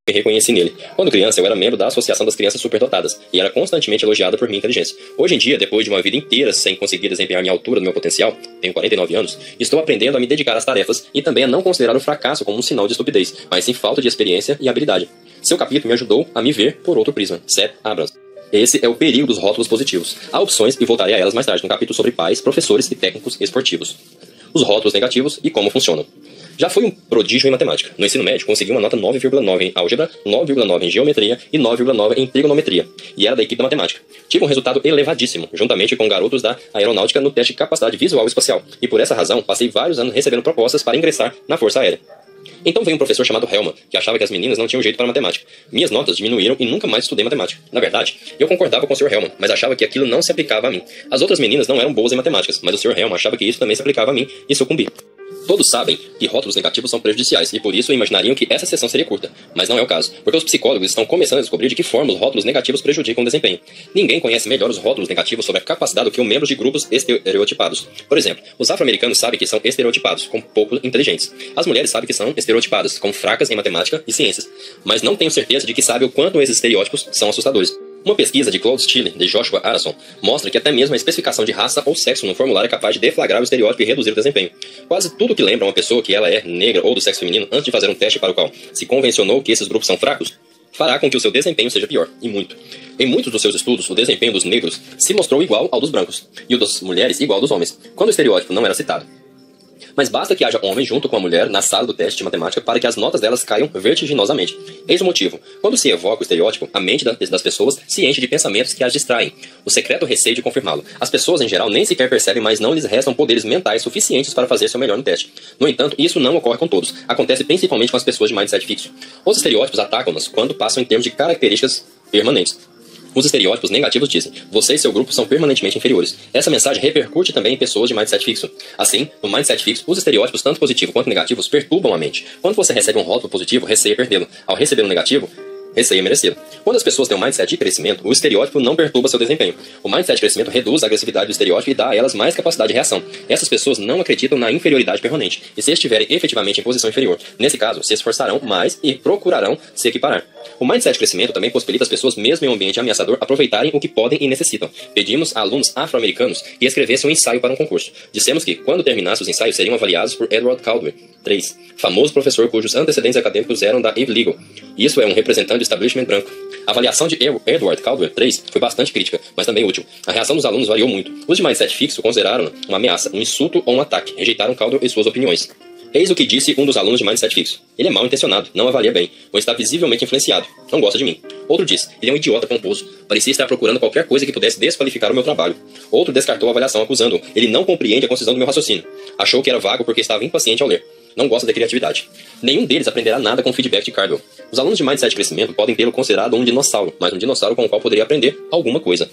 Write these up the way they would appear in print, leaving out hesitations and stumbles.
me reconheci nele. Quando criança, eu era membro da Associação das Crianças Superdotadas e era constantemente elogiado por minha inteligência. Hoje em dia, depois de uma vida inteira sem conseguir desempenhar minha altura do meu potencial, tenho 49 anos, estou aprendendo a me dedicar às tarefas e também a não considerar o fracasso como um sinal de estupidez, mas sim falta de experiência e habilidade. Seu capítulo me ajudou a me ver por outro prisma. Seth Abrams. Esse é o perigo dos rótulos positivos. Há opções e voltarei a elas mais tarde no capítulo sobre pais, professores e técnicos esportivos. Os rótulos negativos e como funcionam. Já fui um prodígio em matemática. No ensino médio, consegui uma nota 9,9 em álgebra, 9,9 em geometria e 9,9 em trigonometria. E era da equipe da matemática. Tive um resultado elevadíssimo, juntamente com garotos da aeronáutica no teste de capacidade visual e espacial. E por essa razão, passei vários anos recebendo propostas para ingressar na Força Aérea. Então veio um professor chamado Hellman, que achava que as meninas não tinham jeito para matemática. Minhas notas diminuíram e nunca mais estudei matemática. Na verdade, eu concordava com o Sr. Hellman, mas achava que aquilo não se aplicava a mim. As outras meninas não eram boas em matemáticas, mas o Sr. Hellman achava que isso também se aplicava a mim e sucumbi. Todos sabem que rótulos negativos são prejudiciais e por isso imaginariam que essa sessão seria curta. Mas não é o caso, porque os psicólogos estão começando a descobrir de que forma os rótulos negativos prejudicam o desempenho. Ninguém conhece melhor os rótulos negativos sobre a capacidade do que os membros de grupos estereotipados. Por exemplo, os afro-americanos sabem que são estereotipados, como pouco inteligentes. As mulheres sabem que são estereotipadas, como fracas em matemática e ciências. Mas não tenho certeza de que sabem o quanto esses estereótipos são assustadores. Uma pesquisa de Claude Steele, de Joshua Arason, mostra que até mesmo a especificação de raça ou sexo no formulário é capaz de deflagrar o estereótipo e reduzir o desempenho. Quase tudo que lembra uma pessoa que ela é negra ou do sexo feminino antes de fazer um teste para o qual se convencionou que esses grupos são fracos, fará com que o seu desempenho seja pior, e muito. Em muitos dos seus estudos, o desempenho dos negros se mostrou igual ao dos brancos, e o das mulheres igual ao dos homens, quando o estereótipo não era citado. Mas basta que haja homem junto com a mulher na sala do teste de matemática para que as notas delas caiam vertiginosamente. Eis o motivo. Quando se evoca o estereótipo, a mente das pessoas se enche de pensamentos que as distraem. O secreto receio de confirmá-lo. As pessoas, em geral, nem sequer percebem, mas não lhes restam poderes mentais suficientes para fazer seu melhor no teste. No entanto, isso não ocorre com todos. Acontece principalmente com as pessoas de mindset fixo. Os estereótipos atacam-nas quando passam em termos de características permanentes. Os estereótipos negativos dizem: você e seu grupo são permanentemente inferiores. Essa mensagem repercute também em pessoas de mindset fixo. Assim, no mindset fixo, os estereótipos, tanto positivos quanto negativos, perturbam a mente. Quando você recebe um rótulo positivo, receia perdê-lo. Ao receber um negativo, receia merecê-lo. Quando as pessoas têm um mindset de crescimento, o estereótipo não perturba seu desempenho. O mindset de crescimento reduz a agressividade do estereótipo e dá a elas mais capacidade de reação. Essas pessoas não acreditam na inferioridade permanente, e se estiverem efetivamente em posição inferior, nesse caso, se esforçarão mais e procurarão se equiparar. O mindset de crescimento também possibilita as pessoas, mesmo em um ambiente ameaçador, aproveitarem o que podem e necessitam. Pedimos a alunos afro-americanos que escrevessem um ensaio para um concurso. Dissemos que, quando terminasse os ensaios, seriam avaliados por Edward Caldwell III, famoso professor cujos antecedentes acadêmicos eram da Ivy Legal. Isso é um representante do establishment branco. A avaliação de Edward Caldwell III foi bastante crítica, mas também útil. A reação dos alunos variou muito. Os de mindset fixo consideraram uma ameaça, um insulto ou um ataque. Rejeitaram Caldwell e suas opiniões. Eis o que disse um dos alunos de mindset fixo: ele é mal intencionado, não avalia bem, ou está visivelmente influenciado, não gosta de mim. Outro disse: ele é um idiota pomposo, parecia estar procurando qualquer coisa que pudesse desqualificar o meu trabalho. Outro descartou a avaliação acusando-o: ele não compreende a concisão do meu raciocínio. Achou que era vago porque estava impaciente ao ler. Não gosta da criatividade. Nenhum deles aprenderá nada com o feedback de Caldwell. Os alunos de mindset de crescimento podem tê-lo considerado um dinossauro, mas um dinossauro com o qual poderia aprender alguma coisa.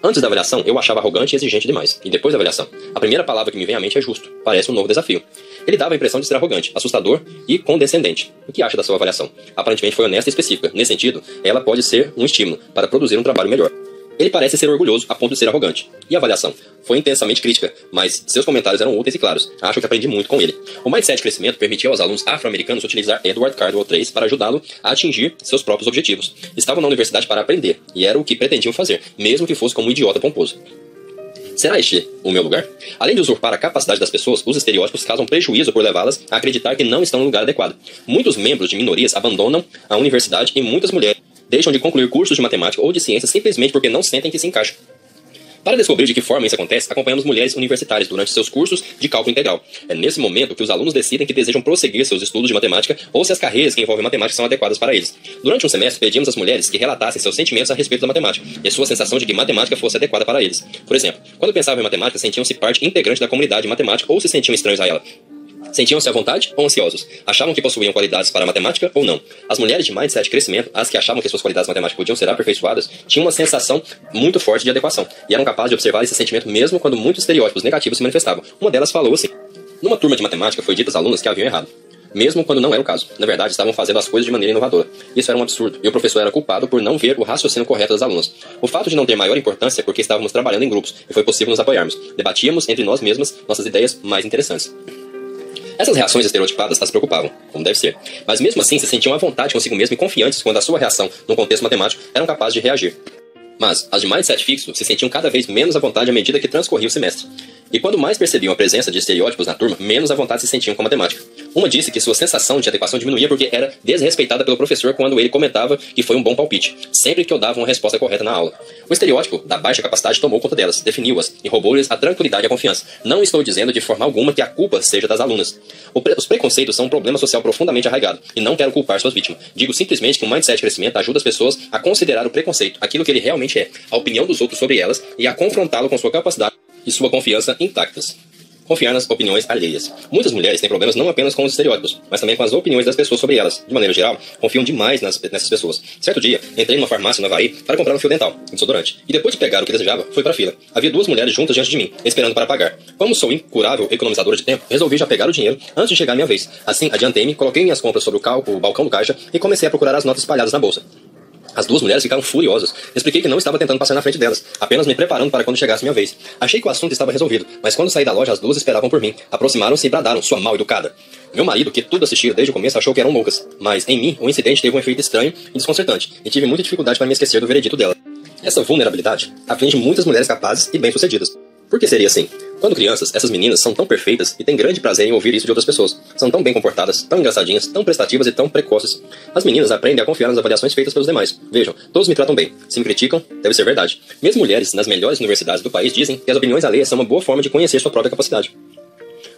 Antes da avaliação, eu achava arrogante e exigente demais. E depois da avaliação, a primeira palavra que me vem à mente é justo. Parece um novo desafio. Ele dava a impressão de ser arrogante, assustador e condescendente. O que acha da sua avaliação? Aparentemente foi honesta e específica. Nesse sentido, ela pode ser um estímulo para produzir um trabalho melhor. Ele parece ser orgulhoso a ponto de ser arrogante. E a avaliação? Foi intensamente crítica, mas seus comentários eram úteis e claros. Acho que aprendi muito com ele. O mindset de crescimento permitiu aos alunos afro-americanos utilizar Edward Caldwell III para ajudá-lo a atingir seus próprios objetivos. Estavam na universidade para aprender, e era o que pretendiam fazer, mesmo que fosse como um idiota pomposo. Será este o meu lugar? Além de usurpar a capacidade das pessoas, os estereótipos causam prejuízo por levá-las a acreditar que não estão no lugar adequado. Muitos membros de minorias abandonam a universidade e muitas mulheres deixam de concluir cursos de matemática ou de ciência simplesmente porque não sentem que se encaixam. Para descobrir de que forma isso acontece, acompanhamos mulheres universitárias durante seus cursos de cálculo integral. É nesse momento que os alunos decidem que desejam prosseguir seus estudos de matemática ou se as carreiras que envolvem matemática são adequadas para eles. Durante um semestre, pedimos às mulheres que relatassem seus sentimentos a respeito da matemática e a sua sensação de que matemática fosse adequada para eles. Por exemplo, quando pensavam em matemática, sentiam-se parte integrante da comunidade matemática ou se sentiam estranhos a ela. Sentiam-se à vontade ou ansiosos? Achavam que possuíam qualidades para a matemática ou não? As mulheres de mindset de crescimento, as que achavam que suas qualidades matemáticas podiam ser aperfeiçoadas, tinham uma sensação muito forte de adequação e eram capazes de observar esse sentimento mesmo quando muitos estereótipos negativos se manifestavam. Uma delas falou assim: numa turma de matemática foi dito às alunas que haviam errado, mesmo quando não era o caso. Na verdade, estavam fazendo as coisas de maneira inovadora. Isso era um absurdo, e o professor era culpado por não ver o raciocínio correto das alunas. O fato de não ter maior importância é porque estávamos trabalhando em grupos, e foi possível nos apoiarmos. Debatíamos entre nós mesmas nossas ideias mais interessantes. Essas reações estereotipadas as preocupavam, como deve ser, mas mesmo assim se sentiam à vontade consigo mesmo e confiantes quando a sua reação, num contexto matemático, eram capazes de reagir. Mas as de mindset fixo se sentiam cada vez menos à vontade à medida que transcorria o semestre. E quando mais percebiam a presença de estereótipos na turma, menos à vontade se sentiam com a matemática. Uma disse que sua sensação de adequação diminuía porque era desrespeitada pelo professor quando ele comentava que foi um bom palpite, sempre que eu dava uma resposta correta na aula. O estereótipo da baixa capacidade tomou conta delas, definiu-as e roubou-lhes a tranquilidade e a confiança. Não estou dizendo de forma alguma que a culpa seja das alunas. Os preconceitos são um problema social profundamente arraigado, e não quero culpar suas vítimas. Digo simplesmente que o mindset de crescimento ajuda as pessoas a considerar o preconceito, aquilo que ele realmente é, a opinião dos outros sobre elas, e a confrontá-lo com sua capacidade e sua confiança intactas. Confiar nas opiniões alheias. Muitas mulheres têm problemas não apenas com os estereótipos, mas também com as opiniões das pessoas sobre elas. De maneira geral, confiam demais nessas pessoas. Certo dia, entrei numa farmácia no Havaí para comprar um fio dental, um desodorante. E depois de pegar o que desejava, fui para a fila. Havia duas mulheres juntas diante de mim, esperando para pagar. Como sou incurável economizadora de tempo, resolvi já pegar o dinheiro antes de chegar a minha vez. Assim, adiantei-me, coloquei minhas compras sobre o balcão do caixa e comecei a procurar as notas espalhadas na bolsa. As duas mulheres ficaram furiosas. Expliquei que não estava tentando passar na frente delas, apenas me preparando para quando chegasse minha vez. Achei que o assunto estava resolvido, mas quando saí da loja as duas esperavam por mim. Aproximaram-se e bradaram, sua mal educada. Meu marido, que tudo assistia desde o começo, achou que eram loucas. Mas, em mim, o incidente teve um efeito estranho e desconcertante, e tive muita dificuldade para me esquecer do veredito dela. Essa vulnerabilidade aflige muitas mulheres capazes e bem-sucedidas. Por que seria assim? Quando crianças, essas meninas são tão perfeitas e têm grande prazer em ouvir isso de outras pessoas. São tão bem comportadas, tão engraçadinhas, tão prestativas e tão precoces. As meninas aprendem a confiar nas avaliações feitas pelos demais. Vejam, todos me tratam bem. Se me criticam, deve ser verdade. Mesmo mulheres nas melhores universidades do país dizem que as opiniões alheias são uma boa forma de conhecer sua própria capacidade.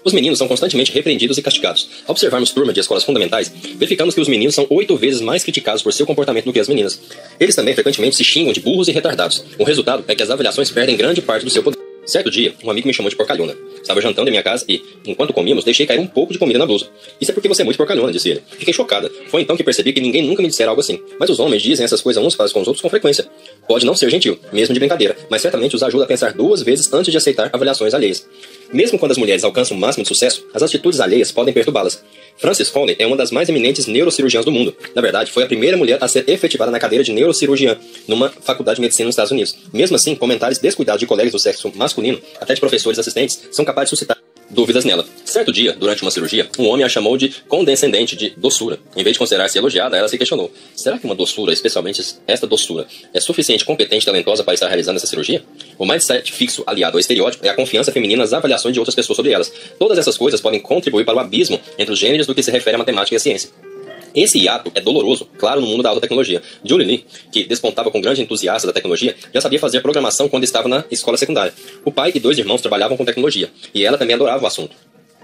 Os meninos são constantemente repreendidos e castigados. Ao observarmos turmas de escolas fundamentais, verificamos que os meninos são 8 vezes mais criticados por seu comportamento do que as meninas. Eles também frequentemente se xingam de burros e retardados. O resultado é que as avaliações perdem grande parte do seu poder. Certo dia, um amigo me chamou de porcalhona. Estava jantando em minha casa e, enquanto comíamos, deixei cair um pouco de comida na blusa. Isso é porque você é muito porcalhona, disse ele. Fiquei chocada. Foi então que percebi que ninguém nunca me dissera algo assim. Mas os homens dizem essas coisas uns para com os outros com frequência. Pode não ser gentil, mesmo de brincadeira, mas certamente os ajuda a pensar 2 vezes antes de aceitar avaliações alheias. Mesmo quando as mulheres alcançam o máximo de sucesso, as atitudes alheias podem perturbá-las. Frances Foley é uma das mais eminentes neurocirurgiãs do mundo. Na verdade, foi a primeira mulher a ser efetivada na cadeira de neurocirurgiã numa faculdade de medicina nos Estados Unidos. Mesmo assim, comentários descuidados de colegas do sexo masculino, até de professores assistentes, são capazes de suscitar dúvidas nela. Certo dia, durante uma cirurgia, um homem a chamou de condescendente, de doçura. Em vez de considerar-se elogiada, ela se questionou: será que uma doçura, especialmente esta doçura, é suficiente, competente e talentosa para estar realizando essa cirurgia? O mindset fixo aliado ao estereótipo é a confiança feminina nas avaliações de outras pessoas sobre elas. Todas essas coisas podem contribuir para o abismo entre os gêneros do que se refere à matemática e à ciência. Esse hiato é doloroso, claro, no mundo da alta tecnologia. Julie Lee, que despontava com grande entusiasmo da tecnologia, já sabia fazer programação quando estava na escola secundária. O pai e 2 irmãos trabalhavam com tecnologia, e ela também adorava o assunto.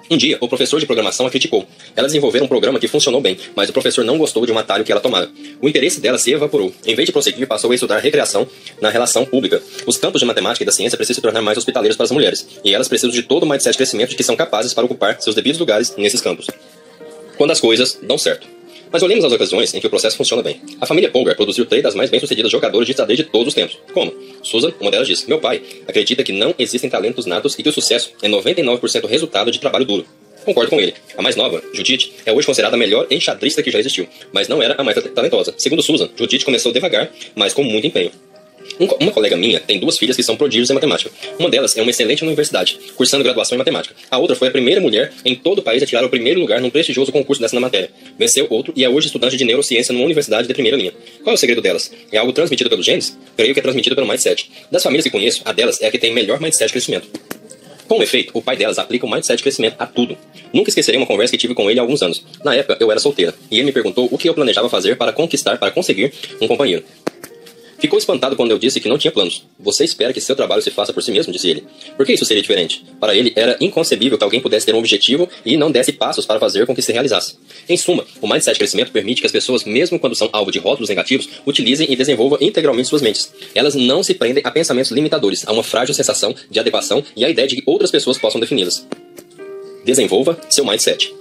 Um dia, o professor de programação a criticou. Ela desenvolveu um programa que funcionou bem, mas o professor não gostou de um atalho que ela tomara. O interesse dela se evaporou. Em vez de prosseguir, passou a estudar recreação na relação pública. Os campos de matemática e da ciência precisam se tornar mais hospitaleiros para as mulheres, e elas precisam de todo o mindset de crescimento de que são capazes para ocupar seus devidos lugares nesses campos. Quando as coisas dão certo. Mas olhemos as ocasiões em que o processo funciona bem. A família Polgar produziu 3 das mais bem-sucedidas jogadoras de xadrez de todos os tempos. Como? Susan, uma delas, diz: meu pai acredita que não existem talentos natos e que o sucesso é 99% resultado de trabalho duro. Concordo com ele. A mais nova, Judith, é hoje considerada a melhor enxadrista que já existiu, mas não era a mais talentosa. Segundo Susan, Judith começou devagar, mas com muito empenho. Uma colega minha tem 2 filhas que são prodígios em matemática. Uma delas é uma excelente na universidade, cursando graduação em matemática. A outra foi a primeira mulher em todo o país a tirar o primeiro lugar num prestigioso concurso dessa matéria. Venceu outro e é hoje estudante de neurociência numa universidade de primeira linha. Qual é o segredo delas? É algo transmitido pelos genes? Creio que é transmitido pelo mindset. Das famílias que conheço, a delas é a que tem melhor mindset de crescimento. Com efeito, o pai delas aplica o mindset de crescimento a tudo. Nunca esquecerei uma conversa que tive com ele há alguns anos. Na época, eu era solteira, e ele me perguntou o que eu planejava fazer para conseguir um companheiro. Ficou espantado quando eu disse que não tinha planos. Você espera que seu trabalho se faça por si mesmo, disse ele. Por que isso seria diferente? Para ele, era inconcebível que alguém pudesse ter um objetivo e não desse passos para fazer com que se realizasse. Em suma, o mindset de crescimento permite que as pessoas, mesmo quando são alvo de rótulos negativos, utilizem e desenvolvam integralmente suas mentes. Elas não se prendem a pensamentos limitadores, a uma frágil sensação de adequação e à ideia de que outras pessoas possam defini-las. Desenvolva seu mindset.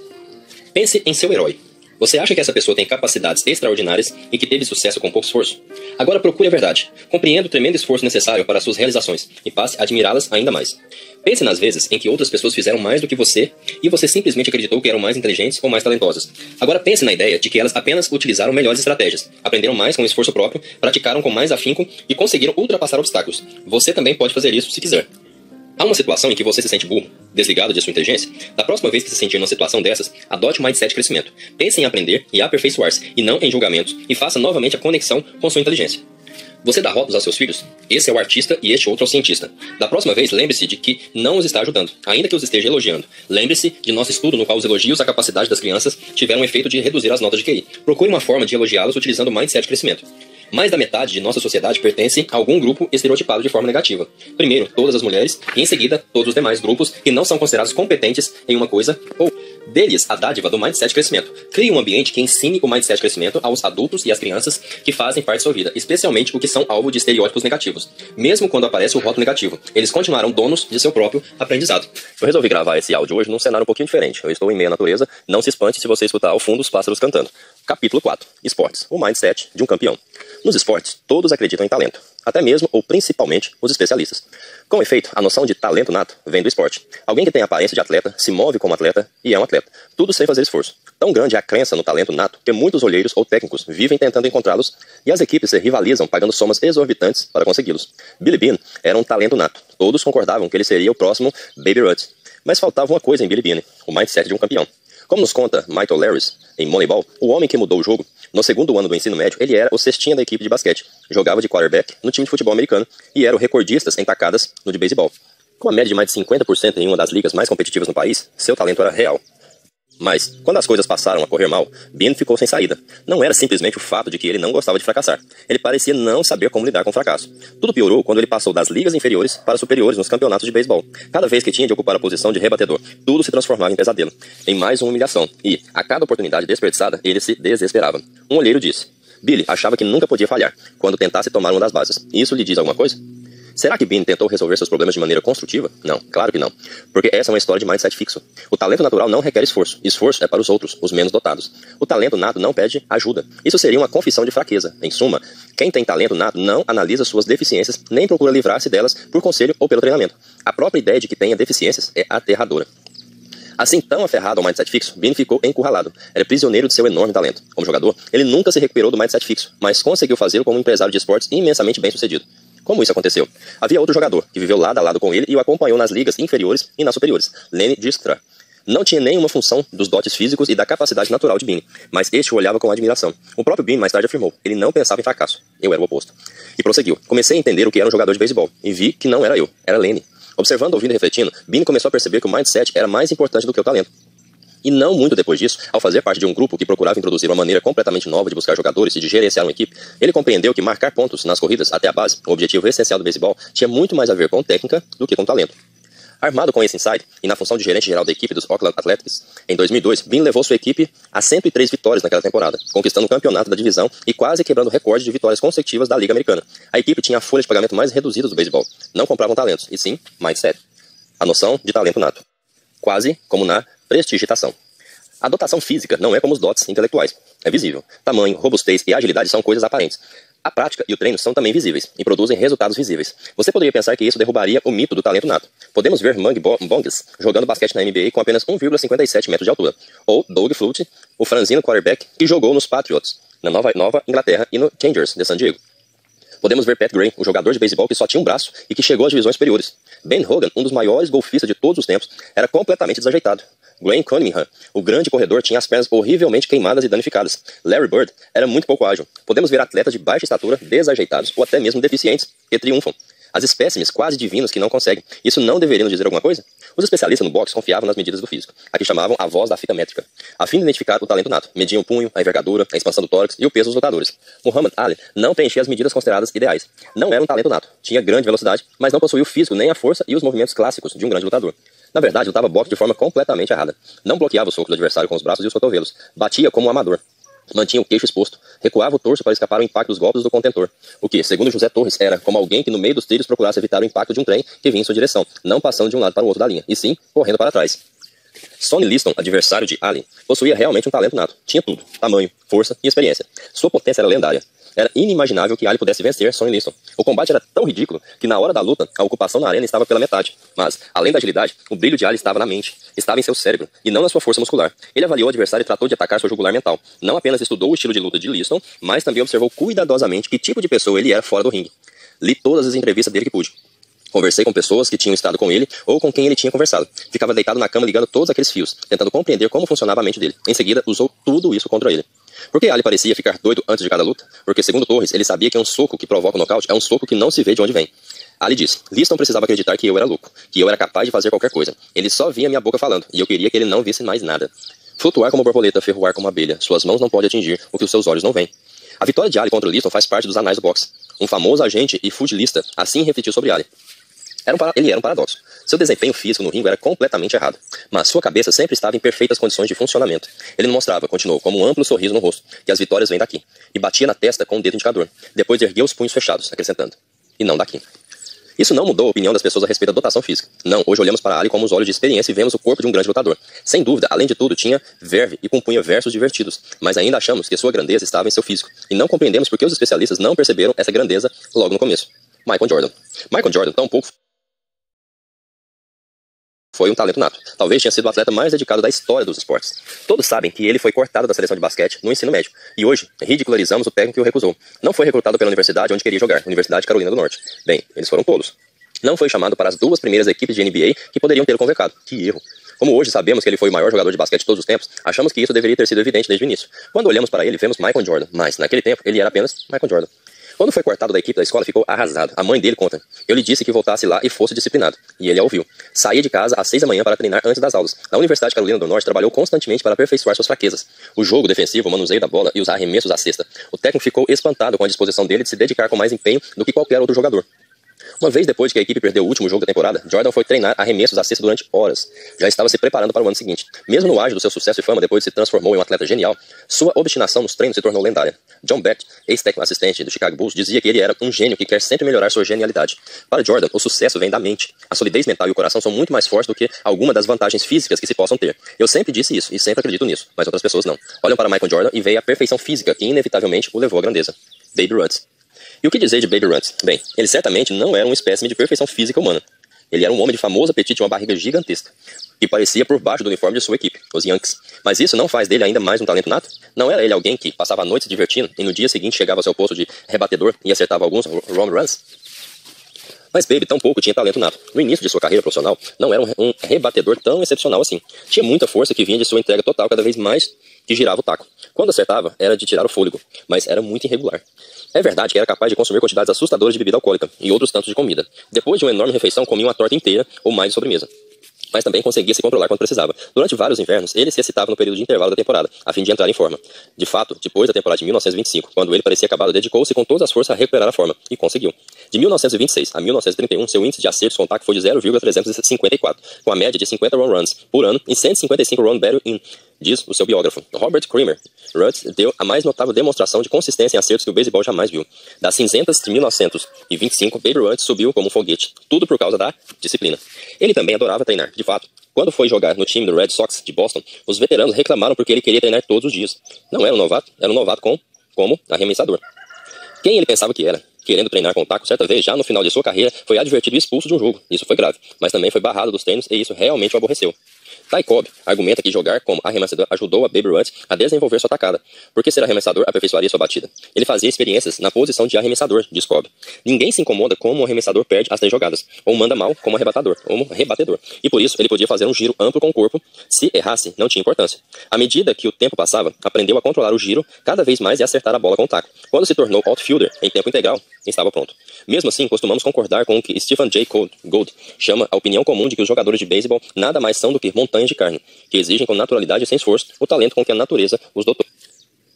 Pense em seu herói. Você acha que essa pessoa tem capacidades extraordinárias e que teve sucesso com pouco esforço? Agora procure a verdade. Compreenda o tremendo esforço necessário para suas realizações e passe a admirá-las ainda mais. Pense nas vezes em que outras pessoas fizeram mais do que você e você simplesmente acreditou que eram mais inteligentes ou mais talentosas. Agora pense na ideia de que elas apenas utilizaram melhores estratégias, aprenderam mais com esforço próprio, praticaram com mais afinco e conseguiram ultrapassar obstáculos. Você também pode fazer isso se quiser. Há uma situação em que você se sente burro, desligado de sua inteligência? Da próxima vez que se sentir numa situação dessas, adote o mindset de crescimento. Pense em aprender e aperfeiçoar-se, e não em julgamentos, e faça novamente a conexão com sua inteligência. Você dá rótulos aos seus filhos? Esse é o artista e este outro é o cientista. Da próxima vez, lembre-se de que não os está ajudando, ainda que os esteja elogiando. Lembre-se de nosso estudo no qual os elogios à capacidade das crianças tiveram o efeito de reduzir as notas de QI. Procure uma forma de elogiá-los utilizando o mindset de crescimento. Mais da metade de nossa sociedade pertence a algum grupo estereotipado de forma negativa. Primeiro, todas as mulheres, e em seguida, todos os demais grupos que não são considerados competentes em uma coisa ou deles a dádiva do mindset de crescimento. Crie um ambiente que ensine o mindset de crescimento aos adultos e às crianças que fazem parte de sua vida, especialmente os que são alvo de estereótipos negativos. Mesmo quando aparece o rótulo negativo, eles continuarão donos de seu próprio aprendizado. Eu resolvi gravar esse áudio hoje num cenário um pouquinho diferente. Eu estou em meio à natureza, não se espante se você escutar ao fundo os pássaros cantando. Capítulo 4. Esportes. O mindset de um campeão. Nos esportes, todos acreditam em talento, até mesmo ou principalmente os especialistas. Com efeito, a noção de talento nato vem do esporte. Alguém que tem aparência de atleta, se move como atleta e é um atleta. Tudo sem fazer esforço. Tão grande é a crença no talento nato que muitos olheiros ou técnicos vivem tentando encontrá-los e as equipes se rivalizam pagando somas exorbitantes para consegui-los. Billy Beane era um talento nato. Todos concordavam que ele seria o próximo Baby Ruth. Mas faltava uma coisa em Billy Beane, o mindset de um campeão. Como nos conta Michael Larris, em Moneyball, o homem que mudou o jogo, no segundo ano do ensino médio, ele era o cestinha da equipe de basquete, jogava de quarterback no time de futebol americano e era o recordista em tacadas no de beisebol. Com a média de mais de 50% em uma das ligas mais competitivas no país, seu talento era real. Mas, quando as coisas passaram a correr mal, Beane ficou sem saída. Não era simplesmente o fato de que ele não gostava de fracassar. Ele parecia não saber como lidar com o fracasso. Tudo piorou quando ele passou das ligas inferiores para superiores nos campeonatos de beisebol. Cada vez que tinha de ocupar a posição de rebatedor, tudo se transformava em pesadelo, em mais uma humilhação. E, a cada oportunidade desperdiçada, ele se desesperava. Um olheiro disse: Billy achava que nunca podia falhar quando tentasse tomar uma das bases. Isso lhe diz alguma coisa? Será que Beane tentou resolver seus problemas de maneira construtiva? Não, claro que não. Porque essa é uma história de mindset fixo. O talento natural não requer esforço. Esforço é para os outros, os menos dotados. O talento nato não pede ajuda. Isso seria uma confissão de fraqueza. Em suma, quem tem talento nato não analisa suas deficiências, nem procura livrar-se delas por conselho ou pelo treinamento. A própria ideia de que tenha deficiências é aterradora. Assim, tão aferrado ao mindset fixo, Beane ficou encurralado. Era prisioneiro de seu enorme talento. Como jogador, ele nunca se recuperou do mindset fixo, mas conseguiu fazê-lo como um empresário de esportes imensamente bem-sucedido. Como isso aconteceu? Havia outro jogador que viveu lado a lado com ele e o acompanhou nas ligas inferiores e nas superiores, Lenny Dykstra. Não tinha nenhuma função dos dotes físicos e da capacidade natural de Beane, mas este o olhava com admiração. O próprio Beane mais tarde afirmou: ele não pensava em fracasso. Eu era o oposto. E prosseguiu: comecei a entender o que era um jogador de beisebol e vi que não era eu, era Lenny. Observando, ouvindo e refletindo, Beane começou a perceber que o mindset era mais importante do que o talento. E não muito depois disso, ao fazer parte de um grupo que procurava introduzir uma maneira completamente nova de buscar jogadores e de gerenciar uma equipe, ele compreendeu que marcar pontos nas corridas até a base, o objetivo essencial do beisebol, tinha muito mais a ver com técnica do que com talento. Armado com esse insight, e na função de gerente geral da equipe dos Oakland Athletics, em 2002, Beane levou sua equipe a 103 vitórias naquela temporada, conquistando o campeonato da divisão e quase quebrando o recorde de vitórias consecutivas da Liga Americana. A equipe tinha a folha de pagamento mais reduzida do beisebol. Não compravam talentos, e sim mindset. A noção de talento nato. Quase como na prestigitação. A dotação física não é como os dotes intelectuais. É visível. Tamanho, robustez e agilidade são coisas aparentes. A prática e o treino são também visíveis e produzem resultados visíveis. Você poderia pensar que isso derrubaria o mito do talento nato. Podemos ver Mung Bongas jogando basquete na NBA com apenas 1,57 metros de altura. Ou Doug Flutie, o franzino quarterback que jogou nos Patriots, na Nova Inglaterra e no Chargers de San Diego. Podemos ver Pat Gray, o jogador de beisebol que só tinha um braço e que chegou às divisões superiores. Ben Hogan, um dos maiores golfistas de todos os tempos, era completamente desajeitado. Graham Cunningham, o grande corredor, tinha as pernas horrivelmente queimadas e danificadas. Larry Bird era muito pouco ágil. Podemos ver atletas de baixa estatura, desajeitados ou até mesmo deficientes, que triunfam. As espécimes quase divinos que não conseguem. Isso não deveria nos dizer alguma coisa? Os especialistas no boxe confiavam nas medidas do físico, a que chamavam a voz da fita métrica, a fim de identificar o talento nato. Mediam o punho, a envergadura, a expansão do tórax e o peso dos lutadores. Muhammad Ali não preenchia as medidas consideradas ideais. Não era um talento nato. Tinha grande velocidade, mas não possuía o físico nem a força e os movimentos clássicos de um grande lutador. Na verdade, lutava boxe de forma completamente errada. Não bloqueava o soco do adversário com os braços e os cotovelos. Batia como um amador. Mantinha o queixo exposto. Recuava o torso para escapar ao impacto dos golpes do contentor. O que, segundo José Torres, era como alguém que no meio dos trilhos procurasse evitar o impacto de um trem que vinha em sua direção, não passando de um lado para o outro da linha, e sim correndo para trás. Sonny Liston, adversário de Ali, possuía realmente um talento nato. Tinha tudo: tamanho, força e experiência. Sua potência era lendária. Era inimaginável que Ali pudesse vencer Sonny Liston. O combate era tão ridículo que na hora da luta, a ocupação na arena estava pela metade. Mas, além da agilidade, o brilho de Ali estava na mente, estava em seu cérebro, e não na sua força muscular. Ele avaliou o adversário e tratou de atacar sua jugular mental. Não apenas estudou o estilo de luta de Liston, mas também observou cuidadosamente que tipo de pessoa ele era fora do ringue. Li todas as entrevistas dele que pude. Conversei com pessoas que tinham estado com ele ou com quem ele tinha conversado. Ficava deitado na cama ligando todos aqueles fios, tentando compreender como funcionava a mente dele. Em seguida, usou tudo isso contra ele. Por que Ali parecia ficar doido antes de cada luta? Porque, segundo Torres, ele sabia que um soco que provoca o nocaute é um soco que não se vê de onde vem. Ali disse: Liston precisava acreditar que eu era louco, que eu era capaz de fazer qualquer coisa. Ele só via minha boca falando, e eu queria que ele não visse mais nada. Flutuar como borboleta, ferroar como abelha. Suas mãos não podem atingir o que os seus olhos não veem. A vitória de Ali contra Liston faz parte dos anais do boxe. Um famoso agente e pugilista assim refletiu sobre Ali. Ele era um paradoxo. Seu desempenho físico no ringue era completamente errado, mas sua cabeça sempre estava em perfeitas condições de funcionamento. Ele não mostrava, continuou, como um amplo sorriso no rosto, que as vitórias vêm daqui, e batia na testa com o dedo indicador. Depois ergueu os punhos fechados, acrescentando: e não daqui. Isso não mudou a opinião das pessoas a respeito da dotação física. Não, hoje olhamos para Ali com os olhos de experiência e vemos o corpo de um grande lutador. Sem dúvida, além de tudo, tinha verve e compunha versos divertidos, mas ainda achamos que sua grandeza estava em seu físico, e não compreendemos por que os especialistas não perceberam essa grandeza logo no começo. Michael Jordan. Michael Jordan, tampouco foi um talento nato. Talvez tenha sido o atleta mais dedicado da história dos esportes. Todos sabem que ele foi cortado da seleção de basquete no ensino médio. E hoje, ridicularizamos o técnico que o recusou. Não foi recrutado pela universidade onde queria jogar, Universidade de Carolina do Norte. Bem, eles foram tolos. Não foi chamado para as 2 primeiras equipes de NBA que poderiam ter convocado. Que erro. Como hoje sabemos que ele foi o maior jogador de basquete de todos os tempos, achamos que isso deveria ter sido evidente desde o início. Quando olhamos para ele, vemos Michael Jordan. Mas, naquele tempo, ele era apenas Michael Jordan. Quando foi cortado da equipe da escola, ficou arrasado. A mãe dele conta: eu lhe disse que voltasse lá e fosse disciplinado. E ele a ouviu. Saía de casa às 6 da manhã para treinar antes das aulas. Na Universidade de Carolina do Norte, trabalhou constantemente para aperfeiçoar suas fraquezas. O jogo defensivo, o manuseio da bola e os arremessos à cesta. O técnico ficou espantado com a disposição dele de se dedicar com mais empenho do que qualquer outro jogador. Uma vez depois que a equipe perdeu o último jogo da temporada, Jordan foi treinar arremessos à cesta durante horas. Já estava se preparando para o ano seguinte. Mesmo no auge do seu sucesso e fama, depois se transformou em um atleta genial, sua obstinação nos treinos se tornou lendária. John Beck, ex-técnico assistente do Chicago Bulls, dizia que ele era um gênio que quer sempre melhorar sua genialidade. Para Jordan, o sucesso vem da mente. A solidez mental e o coração são muito mais fortes do que alguma das vantagens físicas que se possam ter. Eu sempre disse isso e sempre acredito nisso, mas outras pessoas não. Olham para Michael Jordan e veem a perfeição física que inevitavelmente o levou à grandeza. Baby Ruth. E o que dizer de Baby Ruth? Bem, ele certamente não era um espécime de perfeição física humana. Ele era um homem de famoso apetite e uma barriga gigantesca, que parecia por baixo do uniforme de sua equipe, os Yankees. Mas isso não faz dele ainda mais um talento nato? Não era ele alguém que passava a noite se divertindo e no dia seguinte chegava ao seu posto de rebatedor e acertava alguns home runs? Mas Baby tampouco tinha talento nato. No início de sua carreira profissional, não era um rebatedor tão excepcional assim. Tinha muita força que vinha de sua entrega total cada vez mais que girava o taco. Quando acertava, era de tirar o fôlego, mas era muito irregular. É verdade que era capaz de consumir quantidades assustadoras de bebida alcoólica e outros tantos de comida. Depois de uma enorme refeição, comia uma torta inteira ou mais de sobremesa. Mas também conseguia se controlar quando precisava. Durante vários invernos, ele se excitava no período de intervalo da temporada, a fim de entrar em forma. De fato, depois da temporada de 1925, quando ele parecia acabado, dedicou-se com todas as forças a recuperar a forma, e conseguiu. De 1926 a 1931, seu índice de acertos com taco foi de 0,354, com a média de 50 home runs por ano e 155 run batting in, diz o seu biógrafo, Robert Creamer. Ruth deu a mais notável demonstração de consistência em acertos que o beisebol jamais viu. Das cinzentas de 1925, Baby Ruth subiu como um foguete, tudo por causa da disciplina. Ele também adorava treinar, de fato. Quando foi jogar no time do Red Sox de Boston, os veteranos reclamaram porque ele queria treinar todos os dias. Não era um novato, era um novato como arremessador. Quem ele pensava que era? Querendo treinar com o taco, certa vez, já no final de sua carreira, foi advertido e expulso de um jogo. Isso foi grave, mas também foi barrado dos treinos e isso realmente o aborreceu. Ty Cobb argumenta que jogar como arremessador ajudou a Baby Ruth a desenvolver sua tacada, porque ser arremessador aperfeiçoaria sua batida. Ele fazia experiências na posição de arremessador, diz Cobb. Ninguém se incomoda como um arremessador perde as 3 jogadas, ou manda mal como arrebatador, ou rebatedor. E por isso ele podia fazer um giro amplo com o corpo. Se errasse, não tinha importância. À medida que o tempo passava, aprendeu a controlar o giro cada vez mais e acertar a bola com o taco. Quando se tornou outfielder em tempo integral, estava pronto. Mesmo assim, costumamos concordar com o que Stephen J. Gould chama a opinião comum de que os jogadores de beisebol nada mais são do que montanhas de carne, que exigem com naturalidade e sem esforço o talento com que a natureza os dotou.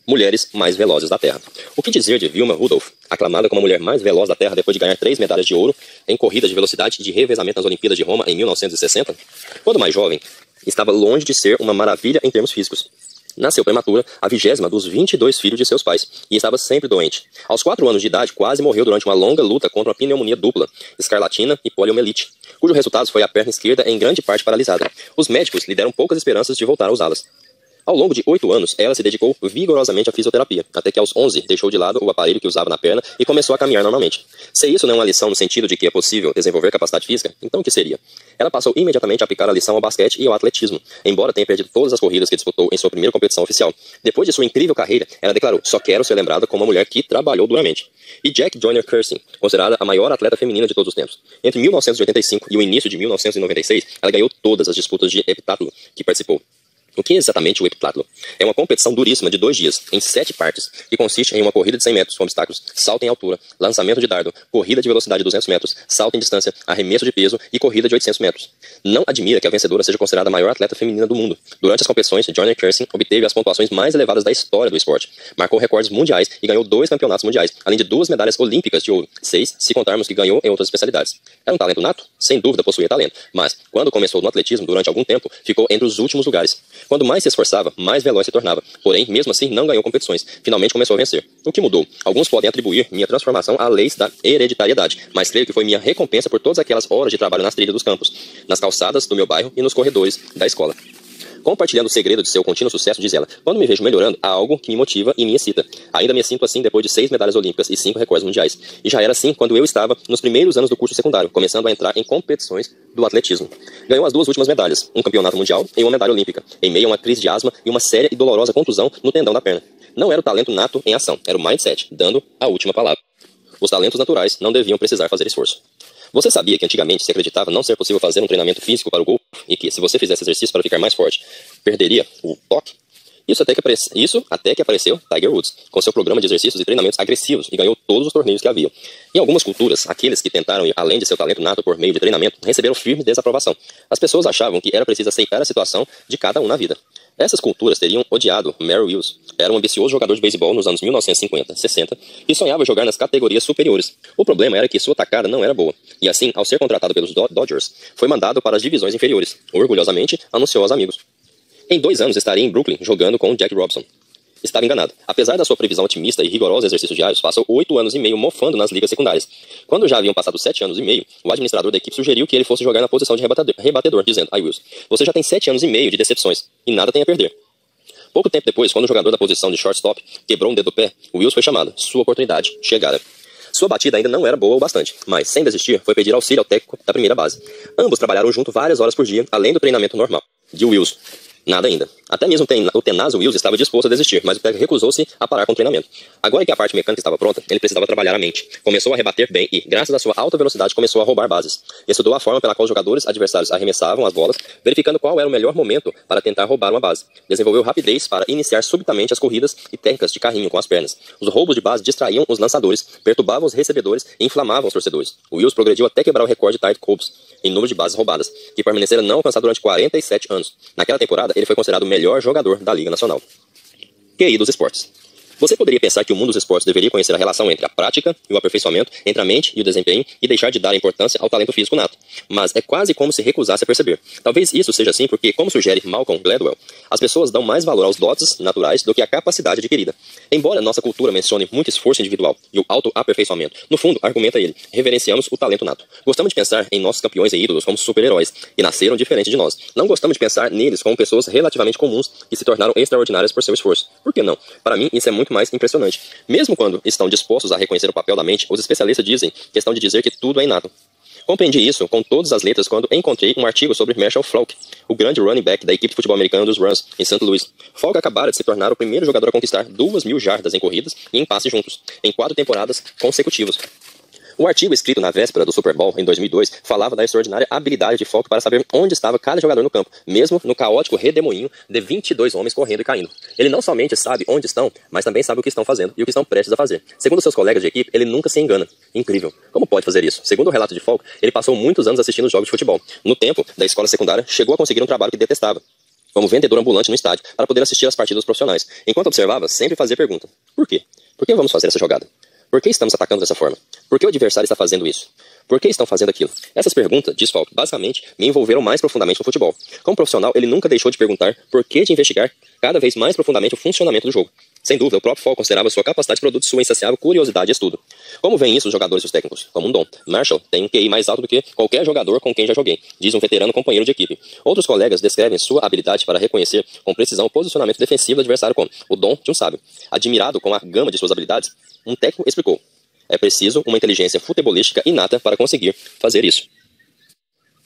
Mulheres mais velozes da Terra. O que dizer de Vilma Rudolph, aclamada como a mulher mais veloz da Terra depois de ganhar 3 medalhas de ouro em corridas de velocidade e de revezamento nas Olimpíadas de Roma em 1960? Quando mais jovem, estava longe de ser uma maravilha em termos físicos. Nasceu prematura, a 20ª dos 22 filhos de seus pais, e estava sempre doente. Aos 4 anos de idade, quase morreu durante uma longa luta contra uma pneumonia dupla, escarlatina e poliomielite, cujo resultado foi a perna esquerda em grande parte paralisada. Os médicos lhe deram poucas esperanças de voltar a usá-las. Ao longo de 8 anos, ela se dedicou vigorosamente à fisioterapia, até que aos 11 deixou de lado o aparelho que usava na perna e começou a caminhar normalmente. Se isso não é uma lição no sentido de que é possível desenvolver capacidade física, então o que seria? Ela passou imediatamente a aplicar a lição ao basquete e ao atletismo, embora tenha perdido todas as corridas que disputou em sua primeira competição oficial. Depois de sua incrível carreira, ela declarou: "Só quero ser lembrada como uma mulher que trabalhou duramente." E Jack Joyner Kersee, considerada a maior atleta feminina de todos os tempos. Entre 1985 e o início de 1996, ela ganhou todas as disputas de heptatlo que participou. O que é exatamente o heptatlo? É uma competição duríssima de 2 dias, em 7 partes, que consiste em uma corrida de 100 metros com obstáculos, salto em altura, lançamento de dardo, corrida de velocidade de 200 metros, salto em distância, arremesso de peso e corrida de 800 metros. Não admira que a vencedora seja considerada a maior atleta feminina do mundo. Durante as competições, Joyner Kersee obteve as pontuações mais elevadas da história do esporte. Marcou recordes mundiais e ganhou 2 campeonatos mundiais, além de 2 medalhas olímpicas de ouro, 6 se contarmos que ganhou em outras especialidades. Era um talento nato? Sem dúvida possuía talento, mas, quando começou no atletismo durante algum tempo, ficou entre os últimos lugares. Quando mais se esforçava, mais veloz se tornava. Porém, mesmo assim, não ganhou competições. Finalmente começou a vencer. O que mudou? Alguns podem atribuir minha transformação a leis da hereditariedade, mas creio que foi minha recompensa por todas aquelas horas de trabalho nas trilhas dos campos, nas calçadas do meu bairro e nos corredores da escola. Compartilhando o segredo de seu contínuo sucesso, diz ela: "Quando me vejo melhorando, há algo que me motiva e me excita. Ainda me sinto assim depois de 6 medalhas olímpicas e 5 recordes mundiais. E já era assim quando eu estava nos primeiros anos do curso secundário, começando a entrar em competições do atletismo." Ganhou as 2 últimas medalhas, um campeonato mundial e uma medalha olímpica, em meio a uma crise de asma e uma séria e dolorosa contusão no tendão da perna. Não era o talento nato em ação, era o mindset, dando a última palavra. Os talentos naturais não deviam precisar fazer esforço. Você sabia que antigamente se acreditava não ser possível fazer um treinamento físico para o golfe e que, se você fizesse exercício para ficar mais forte, perderia o toque? Isso até que apareceu Tiger Woods, com seu programa de exercícios e treinamentos agressivos, e ganhou todos os torneios que havia. Em algumas culturas, aqueles que tentaram ir além de seu talento nato por meio de treinamento receberam firme desaprovação. As pessoas achavam que era preciso aceitar a situação de cada um na vida. Essas culturas teriam odiado Merrill Wills. Era um ambicioso jogador de beisebol nos anos 1950, 60 e sonhava jogar nas categorias superiores. O problema era que sua tacada não era boa, e assim, ao ser contratado pelos Dodgers, foi mandado para as divisões inferiores. Orgulhosamente, anunciou aos amigos: "Em 2 anos estaria em Brooklyn jogando com Jack Robinson." Estava enganado. Apesar da sua previsão otimista e rigorosa exercícios diários, passou 8 anos e meio mofando nas ligas secundárias. Quando já haviam passado 7 anos e meio, o administrador da equipe sugeriu que ele fosse jogar na posição de rebatedor, dizendo: "Ai, Wills, você já tem 7 anos e meio de decepções e nada tem a perder." Pouco tempo depois, quando o jogador da posição de shortstop quebrou um dedo do pé, o Wills foi chamado. Sua oportunidade chegara. Sua batida ainda não era boa o bastante, mas, sem desistir, foi pedir auxílio ao técnico da primeira base. Ambos trabalharam junto várias horas por dia, além do treinamento normal. De Wills, nada ainda. Até mesmo o tenaz Wills estava disposto a desistir, mas o técnico recusou-se a parar com o treinamento. Agora que a parte mecânica estava pronta, ele precisava trabalhar a mente. Começou a rebater bem e, graças à sua alta velocidade, começou a roubar bases. Estudou a forma pela qual os jogadores adversários arremessavam as bolas, verificando qual era o melhor momento para tentar roubar uma base. Desenvolveu rapidez para iniciar subitamente as corridas e técnicas de carrinho com as pernas. Os roubos de base distraíam os lançadores, perturbavam os recebedores e inflamavam os torcedores. O Wills progrediu até quebrar o recorde de Ty Cobbs em número de bases roubadas, que permaneceram não alcançado durante 47 anos. Naquela temporada, ele foi considerado o melhor jogador da Liga Nacional. QI dos esportes. Você poderia pensar que o mundo dos esportes deveria conhecer a relação entre a prática e o aperfeiçoamento, entre a mente e o desempenho, e deixar de dar importância ao talento físico nato. Mas é quase como se recusasse a perceber. Talvez isso seja assim porque, como sugere Malcolm Gladwell, as pessoas dão mais valor aos dotes naturais do que à capacidade adquirida. Embora nossa cultura mencione muito esforço individual e o autoaperfeiçoamento, no fundo, argumenta ele, reverenciamos o talento nato. Gostamos de pensar em nossos campeões e ídolos como super-heróis, e nasceram diferente de nós. Não gostamos de pensar neles como pessoas relativamente comuns que se tornaram extraordinárias por seu esforço. Por que não? Para mim, isso é muito mais impressionante. Mesmo quando estão dispostos a reconhecer o papel da mente, os especialistas dizem questão de dizer que tudo é inato. Compreendi isso com todas as letras quando encontrei um artigo sobre Marshall Faulk, o grande running back da equipe de futebol americano dos Rams, em St. Louis. Faulk acabara de se tornar o primeiro jogador a conquistar 2.000 jardas em corridas e em passes juntos, em 4 temporadas consecutivas. O artigo escrito na véspera do Super Bowl, em 2002, falava da extraordinária habilidade de Faulk para saber onde estava cada jogador no campo, mesmo no caótico redemoinho de 22 homens correndo e caindo. Ele não somente sabe onde estão, mas também sabe o que estão fazendo e o que estão prestes a fazer. Segundo seus colegas de equipe, ele nunca se engana. Incrível. Como pode fazer isso? Segundo o relato de Faulk, ele passou muitos anos assistindo jogos de futebol. No tempo da escola secundária, chegou a conseguir um trabalho que detestava, como vendedor ambulante no estádio, para poder assistir às partidas profissionais. Enquanto observava, sempre fazia pergunta: por quê? Por que vamos fazer essa jogada? Por que estamos atacando dessa forma? Por que o adversário está fazendo isso? Por que estão fazendo aquilo? Essas perguntas, diz Faulk, basicamente me envolveram mais profundamente no futebol. Como profissional, ele nunca deixou de perguntar por que de investigar cada vez mais profundamente o funcionamento do jogo. Sem dúvida, o próprio Fall considerava sua capacidade produto de sua insaciável curiosidade e estudo. Como veem isso os jogadores e os técnicos? Como um dom. Marshall tem um QI mais alto do que qualquer jogador com quem já joguei, diz um veterano companheiro de equipe. Outros colegas descrevem sua habilidade para reconhecer com precisão o posicionamento defensivo do adversário como o dom de um sábio. Admirado com a gama de suas habilidades, um técnico explicou: é preciso uma inteligência futebolística inata para conseguir fazer isso.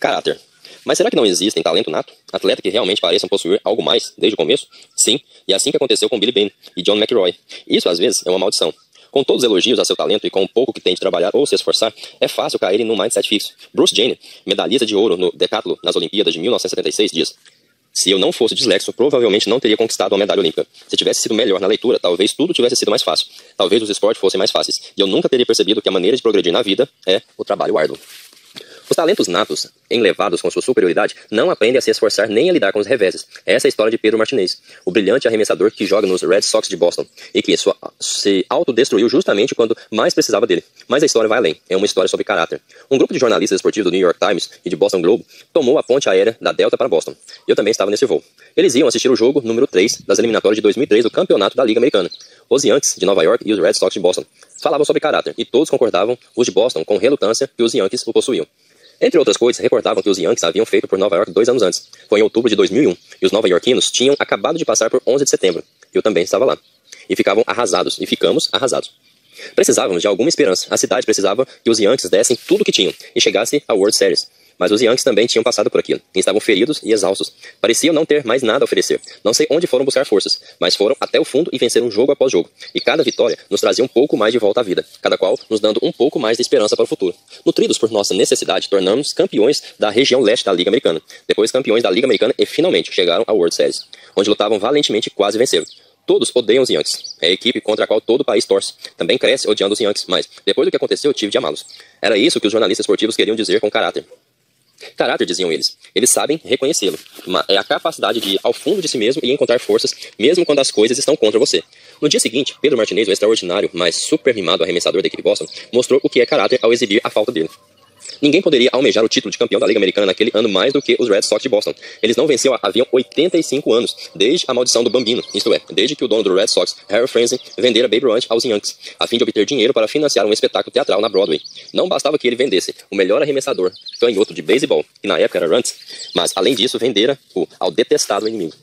Caráter. Mas será que não existem talento nato? Atleta que realmente pareçam possuir algo mais desde o começo? Sim, e é assim que aconteceu com Billy Beane e John McElroy. Isso às vezes é uma maldição. Com todos os elogios a seu talento e com o pouco que tem de trabalhar ou se esforçar, é fácil cair em um mindset fixo. Bruce Jenner, medalhista de ouro no decátulo nas Olimpíadas de 1976, diz: se eu não fosse dislexo, provavelmente não teria conquistado uma medalha olímpica. Se tivesse sido melhor na leitura, talvez tudo tivesse sido mais fácil. Talvez os esportes fossem mais fáceis. E eu nunca teria percebido que a maneira de progredir na vida é o trabalho árduo. Os talentos natos, enlevados com sua superioridade, não aprendem a se esforçar nem a lidar com os reveses. Essa é a história de Pedro Martinez, o brilhante arremessador que joga nos Red Sox de Boston e que se autodestruiu justamente quando mais precisava dele. Mas a história vai além. É uma história sobre caráter. Um grupo de jornalistas esportivos do New York Times e de Boston Globe tomou a ponte aérea da Delta para Boston. Eu também estava nesse voo. Eles iam assistir o jogo número 3 das eliminatórias de 2003 do campeonato da Liga Americana. Os Yankees de Nova York e os Red Sox de Boston falavam sobre caráter e todos concordavam, os de Boston, com relutância, que os Yankees o possuíam. Entre outras coisas, recordavam que os Yankees haviam feito por Nova York 2 anos antes. Foi em outubro de 2001, e os nova-iorquinos tinham acabado de passar por 11 de setembro. Eu também estava lá. E ficavam arrasados, e ficamos arrasados. Precisávamos de alguma esperança. A cidade precisava que os Yankees dessem tudo o que tinham e chegassem à World Series. Mas os Yankees também tinham passado por aquilo, e estavam feridos e exaustos. Pareciam não ter mais nada a oferecer. Não sei onde foram buscar forças, mas foram até o fundo e venceram jogo após jogo. E cada vitória nos trazia um pouco mais de volta à vida, cada qual nos dando um pouco mais de esperança para o futuro. Nutridos por nossa necessidade, tornamos campeões da região leste da Liga Americana. Depois campeões da Liga Americana e finalmente chegaram à World Series, onde lutavam valentemente e quase venceram. Todos odeiam os Yankees. É a equipe contra a qual todo o país torce. Também cresce odiando os Yankees, mas depois do que aconteceu, eu tive de amá-los. Era isso que os jornalistas esportivos queriam dizer com caráter. Caráter, diziam eles. Eles sabem reconhecê-lo. É a capacidade de ir ao fundo de si mesmo e encontrar forças, mesmo quando as coisas estão contra você. No dia seguinte, Pedro Martinez, o extraordinário, mas super mimado arremessador da equipe Boston, mostrou o que é caráter ao exibir a falta dele. Ninguém poderia almejar o título de campeão da Liga Americana naquele ano mais do que os Red Sox de Boston. Eles não venciam haviam 85 anos, desde a maldição do Bambino, isto é, desde que o dono do Red Sox, Harry Frenzen, vendera Babe Ruth aos Yankees, a fim de obter dinheiro para financiar um espetáculo teatral na Broadway. Não bastava que ele vendesse o melhor arremessador canhoto de beisebol, que na época era Runt, mas além disso vendera-o ao detestado inimigo.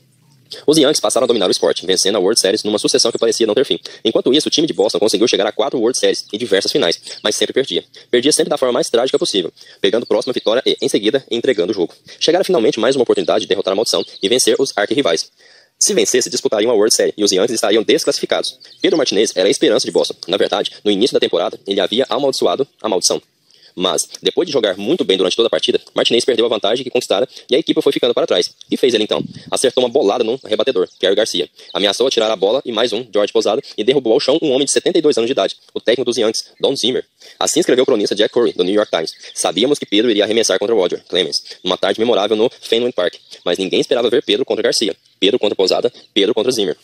Os Yankees passaram a dominar o esporte, vencendo a World Series numa sucessão que parecia não ter fim. Enquanto isso, o time de Boston conseguiu chegar a 4 World Series em diversas finais, mas sempre perdia. Perdia sempre da forma mais trágica possível, pegando a próxima vitória e, em seguida, entregando o jogo. Chegara finalmente mais uma oportunidade de derrotar a maldição e vencer os arquirrivais. Se vencesse, disputariam a World Series e os Yankees estariam desclassificados. Pedro Martinez era a esperança de Boston. Na verdade, no início da temporada, ele havia amaldiçoado a maldição. Mas, depois de jogar muito bem durante toda a partida, Martinez perdeu a vantagem que conquistara e a equipe foi ficando para trás. O que fez ele então? Acertou uma bolada num rebatedor, Pierre Garcia. Ameaçou atirar a bola e mais um, George Posada, e derrubou ao chão um homem de 72 anos de idade, o técnico dos Yankees, Don Zimmer. Assim escreveu o cronista Jack Curry, do New York Times. Sabíamos que Pedro iria arremessar contra Roger Clemens, numa tarde memorável no Fenway Park, mas ninguém esperava ver Pedro contra Garcia, Pedro contra Posada, Pedro contra Zimmer.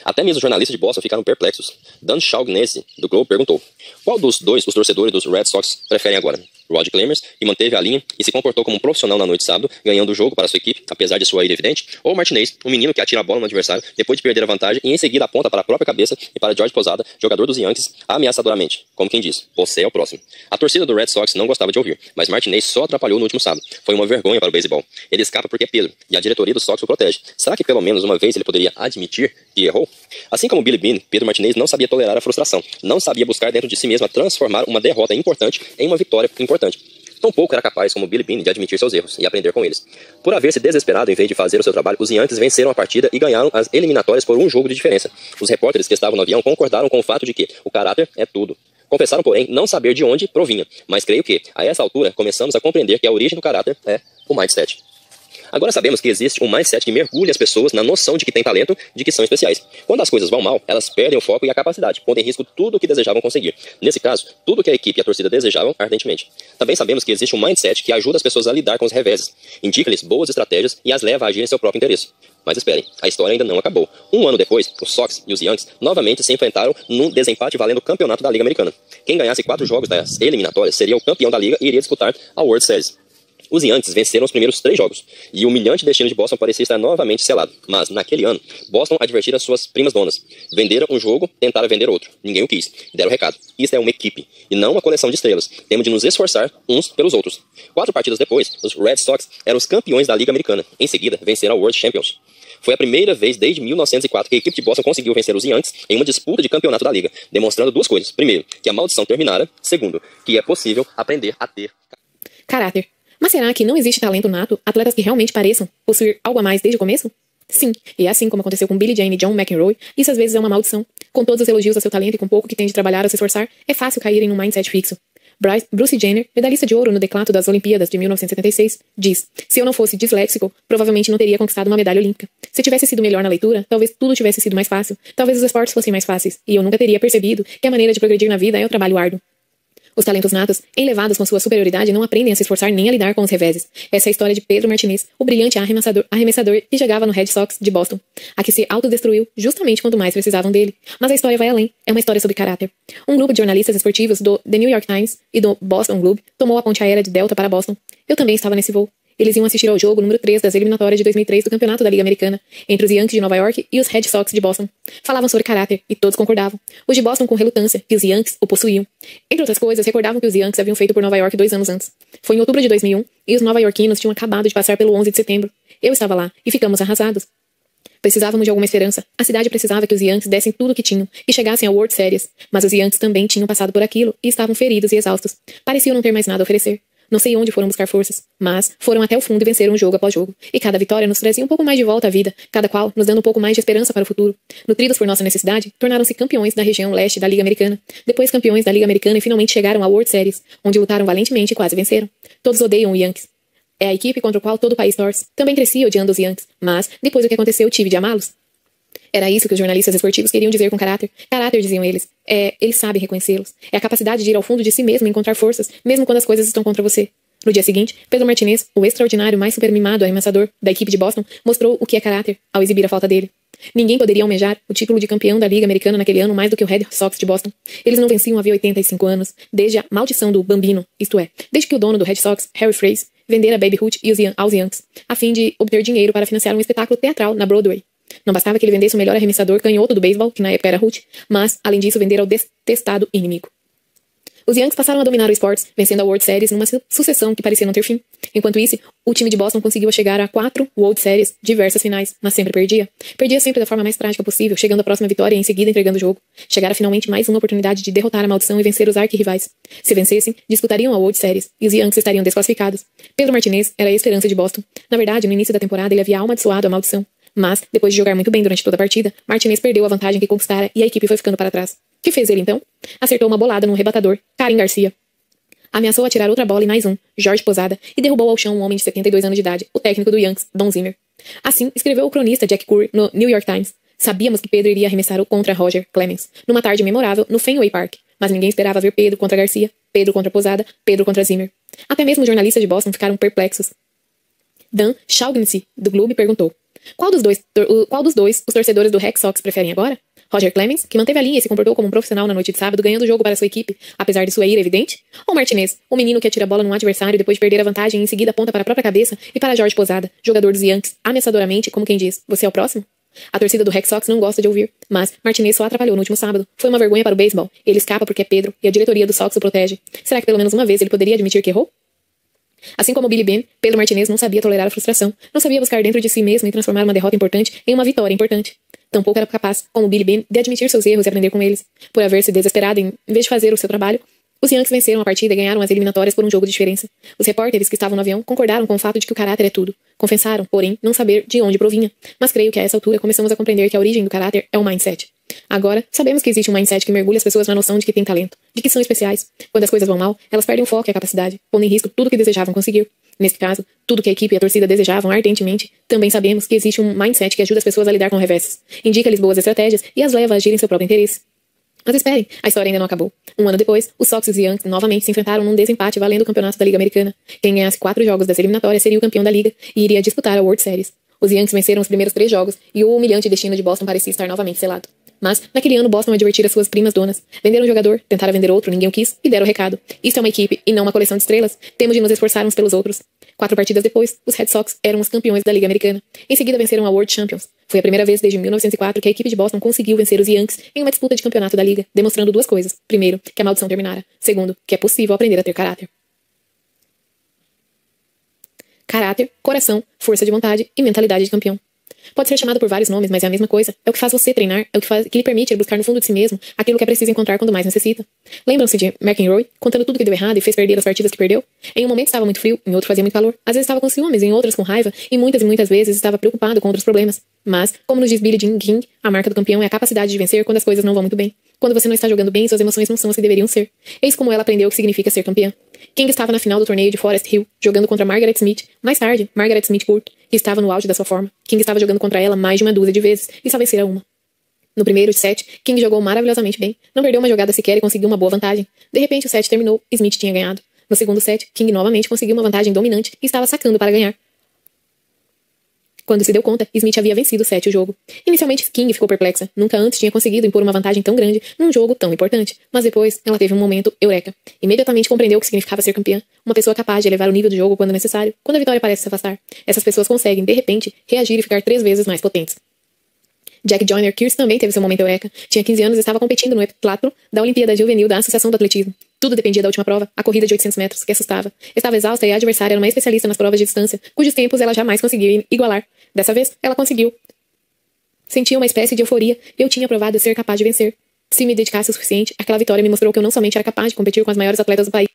Até mesmo os jornalistas de Boston ficaram perplexos. Dan Shaughnessy, do Globe, perguntou: qual dos dois os torcedores dos Red Sox preferem agora? Roger Clemens, que manteve a linha e se comportou como um profissional na noite de sábado, ganhando o jogo para sua equipe, apesar de sua ira evidente, ou Martinez, um menino que atira a bola no adversário depois de perder a vantagem e em seguida aponta para a própria cabeça e para George Posada, jogador dos Yankees, ameaçadoramente, como quem diz: você é o próximo. A torcida do Red Sox não gostava de ouvir, mas Martinez só atrapalhou no último sábado. Foi uma vergonha para o beisebol. Ele escapa porque é Pedro, e a diretoria do Sox o protege. Será que pelo menos uma vez ele poderia admitir que errou? Assim como Billy Beane, Pedro Martinez não sabia tolerar a frustração, não sabia buscar dentro de si mesmo a transformar uma derrota importante em uma vitória importante. Tampouco era capaz, como Billy Beane, de admitir seus erros e aprender com eles. Por haver se desesperado em vez de fazer o seu trabalho, os Yankees venceram a partida e ganharam as eliminatórias por um jogo de diferença. Os repórteres que estavam no avião concordaram com o fato de que o caráter é tudo. Confessaram, porém, não saber de onde provinha, mas creio que, a essa altura, começamos a compreender que a origem do caráter é o mindset. Agora sabemos que existe um mindset que mergulha as pessoas na noção de que têm talento, de que são especiais. Quando as coisas vão mal, elas perdem o foco e a capacidade, pondo em risco tudo o que desejavam conseguir. Nesse caso, tudo o que a equipe e a torcida desejavam ardentemente. Também sabemos que existe um mindset que ajuda as pessoas a lidar com os reveses, indica-lhes boas estratégias e as leva a agir em seu próprio interesse. Mas esperem, a história ainda não acabou. Um ano depois, os Sox e os Yankees novamente se enfrentaram num desempate valendo o campeonato da Liga Americana. Quem ganhasse 4 jogos das eliminatórias seria o campeão da Liga e iria disputar a World Series. Os Yankees venceram os primeiros 3 jogos, e o humilhante destino de Boston parecia estar novamente selado. Mas, naquele ano, Boston advertira suas primas donas. Venderam um jogo, tentaram vender outro. Ninguém o quis. E deram o recado. Isso é uma equipe, e não uma coleção de estrelas. Temos de nos esforçar uns pelos outros. 4 partidas depois, os Red Sox eram os campeões da Liga Americana. Em seguida, venceram a World Champions. Foi a primeira vez desde 1904 que a equipe de Boston conseguiu vencer os Yankees em uma disputa de campeonato da Liga, demonstrando 2 coisas. Primeiro, que a maldição terminara. Segundo, que é possível aprender a ter caráter. Mas será que não existe talento nato, atletas que realmente pareçam possuir algo a mais desde o começo? Sim, e é assim como aconteceu com Billie Jean e John McEnroe, isso às vezes é uma maldição. Com todos os elogios ao seu talento e com pouco que tem de trabalhar ou se esforçar, é fácil cair em um mindset fixo. Bruce Jenner, medalhista de ouro no declato das Olimpíadas de 1976, diz: se eu não fosse disléxico, provavelmente não teria conquistado uma medalha olímpica. Se tivesse sido melhor na leitura, talvez tudo tivesse sido mais fácil, talvez os esportes fossem mais fáceis, e eu nunca teria percebido que a maneira de progredir na vida é o trabalho árduo. Os talentos natos, enlevados com sua superioridade, não aprendem a se esforçar nem a lidar com os reveses. Essa é a história de Pedro Martinez, o brilhante arremessador que jogava no Red Sox de Boston, a que se autodestruiu justamente quando mais precisavam dele. Mas a história vai além. É uma história sobre caráter. Um grupo de jornalistas esportivos do The New York Times e do Boston Globe tomou a ponte aérea de Delta para Boston. Eu também estava nesse voo. Eles iam assistir ao jogo número 3 das eliminatórias de 2003 do Campeonato da Liga Americana, entre os Yankees de Nova York e os Red Sox de Boston. Falavam sobre caráter, e todos concordavam. Os de Boston com relutância, que os Yankees o possuíam. Entre outras coisas, recordavam que os Yankees haviam feito por Nova York 2 anos antes. Foi em outubro de 2001, e os nova-iorquinos tinham acabado de passar pelo 11 de setembro. Eu estava lá, e ficamos arrasados. Precisávamos de alguma esperança. A cidade precisava que os Yankees dessem tudo o que tinham, e chegassem ao World Series. Mas os Yankees também tinham passado por aquilo, e estavam feridos e exaustos. Pareciam não ter mais nada a oferecer. Não sei onde foram buscar forças, mas foram até o fundo e venceram jogo após jogo. E cada vitória nos trazia um pouco mais de volta à vida, cada qual nos dando um pouco mais de esperança para o futuro. Nutridos por nossa necessidade, tornaram-se campeões da região leste da Liga Americana. Depois campeões da Liga Americana e finalmente chegaram à World Series, onde lutaram valentemente e quase venceram. Todos odeiam o Yankees. É a equipe contra a qual todo o país torce. Também cresci odiando os Yankees, mas, depois do que aconteceu, tive de amá-los. Era isso que os jornalistas esportivos queriam dizer com caráter. Caráter, diziam eles. Ele sabe reconhecê-los. É a capacidade de ir ao fundo de si mesmo e encontrar forças, mesmo quando as coisas estão contra você. No dia seguinte, Pedro Martinez, o extraordinário, mais supermimado arremessador da equipe de Boston, mostrou o que é caráter ao exibir a falta dele. Ninguém poderia almejar o título de campeão da Liga Americana naquele ano mais do que o Red Sox de Boston. Eles não venciam havia 85 anos, desde a maldição do Bambino, isto é, desde que o dono do Red Sox, Harry Fraze, vendera Babe Ruth aos Yankees, a fim de obter dinheiro para financiar um espetáculo teatral na Broadway. Não bastava que ele vendesse o melhor arremessador canhoto do beisebol, que na época era Ruth, mas, além disso, vendera ao detestado inimigo. Os Yankees passaram a dominar o esportes, vencendo a World Series numa sucessão que parecia não ter fim. Enquanto isso, o time de Boston conseguiu chegar a 4 World Series, diversas finais, mas sempre perdia. Perdia sempre da forma mais trágica possível, chegando à próxima vitória e em seguida entregando o jogo. Chegara finalmente mais uma oportunidade de derrotar a maldição e vencer os arquirrivais. Se vencessem, disputariam a World Series, e os Yankees estariam desclassificados. Pedro Martinez era a esperança de Boston. Na verdade, no início da temporada ele havia amaldiçoado a maldição. Mas, depois de jogar muito bem durante toda a partida, Martinez perdeu a vantagem que conquistara e a equipe foi ficando para trás. O que fez ele então? Acertou uma bolada no rebatador, Karen Garcia. Ameaçou atirar outra bola e mais um, Jorge Posada, e derrubou ao chão um homem de 72 anos de idade, o técnico do Yankees, Don Zimmer. Assim, escreveu o cronista Jack Curry no New York Times. Sabíamos que Pedro iria arremessar contra Roger Clemens, numa tarde memorável no Fenway Park, mas ninguém esperava ver Pedro contra Garcia, Pedro contra Posada, Pedro contra Zimmer. Até mesmo os jornalistas de Boston ficaram perplexos. Dan Shaughnessy, do Globe, perguntou: Qual dos dois os torcedores do Red Sox preferem agora? Roger Clemens, que manteve a linha e se comportou como um profissional na noite de sábado, ganhando o jogo para sua equipe, apesar de sua ira evidente? Ou Martinez, o menino que atira a bola num adversário depois de perder a vantagem e em seguida aponta para a própria cabeça, e para Jorge Posada, jogador dos Yankees, ameaçadoramente, como quem diz: você é o próximo? A torcida do Red Sox não gosta de ouvir, mas Martinez só atrapalhou no último sábado. Foi uma vergonha para o beisebol. Ele escapa porque é Pedro, e a diretoria do Sox o protege. Será que pelo menos uma vez ele poderia admitir que errou? Assim como Billy Beane, Pedro Martinez não sabia tolerar a frustração, não sabia buscar dentro de si mesmo e transformar uma derrota importante em uma vitória importante. Tampouco era capaz, como Billy Beane, de admitir seus erros e aprender com eles. Por haver se desesperado em vez de fazer o seu trabalho, os Yankees venceram a partida e ganharam as eliminatórias por um jogo de diferença. Os repórteres que estavam no avião concordaram com o fato de que o caráter é tudo. Confessaram, porém, não saber de onde provinha. Mas creio que a essa altura começamos a compreender que a origem do caráter é o mindset. Agora, sabemos que existe um mindset que mergulha as pessoas na noção de que têm talento, de que são especiais. Quando as coisas vão mal, elas perdem o foco e a capacidade, pondo em risco tudo o que desejavam conseguir. Nesse caso, tudo que a equipe e a torcida desejavam ardentemente, também sabemos que existe um mindset que ajuda as pessoas a lidar com reveses, indica-lhes boas estratégias e as leva a agir em seu próprio interesse. Mas esperem, a história ainda não acabou. Um ano depois, os Sox e os Yankees novamente se enfrentaram num desempate valendo o campeonato da Liga Americana. Quem ganhasse 4 jogos das eliminatórias seria o campeão da Liga e iria disputar a World Series. Os Yankees venceram os primeiros 3 jogos e o humilhante destino de Boston parecia estar novamente selado. Mas, naquele ano, Boston advertira suas primas donas. Venderam um jogador, tentaram vender outro, ninguém o quis, e deram o recado. Isto é uma equipe, e não uma coleção de estrelas. Temos de nos esforçar uns pelos outros. 4 partidas depois, os Red Sox eram os campeões da Liga Americana. Em seguida venceram a World Champions. Foi a primeira vez desde 1904 que a equipe de Boston conseguiu vencer os Yankees em uma disputa de campeonato da Liga, demonstrando 2 coisas. Primeiro, que a maldição terminara. Segundo, que é possível aprender a ter caráter. Caráter, coração, força de vontade e mentalidade de campeão. Pode ser chamado por vários nomes, mas é a mesma coisa. É o que faz você treinar, é o que lhe permite buscar no fundo de si mesmo aquilo que é preciso encontrar quando mais necessita. Lembram-se de McEnroe, contando tudo que deu errado e fez perder as partidas que perdeu? Em um momento estava muito frio, em outro fazia muito calor. Às vezes estava com ciúmes, em outras com raiva, e muitas vezes estava preocupado com outros problemas. Mas, como nos diz Billie Jean King, a marca do campeão é a capacidade de vencer quando as coisas não vão muito bem. Quando você não está jogando bem, suas emoções não são as que deveriam ser. Eis como ela aprendeu o que significa ser campeã. King estava na final do torneio de Forest Hill, jogando contra Margaret Smith. Mais tarde, Margaret Smith Court, que estava no auge da sua forma. King estava jogando contra ela mais de uma dúzia de vezes, e só vencera uma. No primeiro set, King jogou maravilhosamente bem. Não perdeu uma jogada sequer e conseguiu uma boa vantagem. De repente, o set terminou e Smith tinha ganhado. No segundo set, King novamente conseguiu uma vantagem dominante e estava sacando para ganhar. Quando se deu conta, Smith havia vencido o set o jogo. Inicialmente, King ficou perplexa. Nunca antes tinha conseguido impor uma vantagem tão grande num jogo tão importante. Mas depois, ela teve um momento eureka. Imediatamente compreendeu o que significava ser campeã. Uma pessoa capaz de elevar o nível do jogo quando necessário, quando a vitória parece se afastar. Essas pessoas conseguem, de repente, reagir e ficar 3 vezes mais potentes. Jack Joyner Kearse também teve seu momento eureka. Tinha 15 anos e estava competindo no heptatlo da Olimpíada Juvenil da Associação do Atletismo. Tudo dependia da última prova, a corrida de 800 metros, que assustava. Estava exausta e a adversária era uma especialista nas provas de distância, cujos tempos ela jamais conseguia igualar. Dessa vez, ela conseguiu. Sentia uma espécie de euforia. Eu tinha provado ser capaz de vencer. Se me dedicasse o suficiente, aquela vitória me mostrou que eu não somente era capaz de competir com as maiores atletas do país,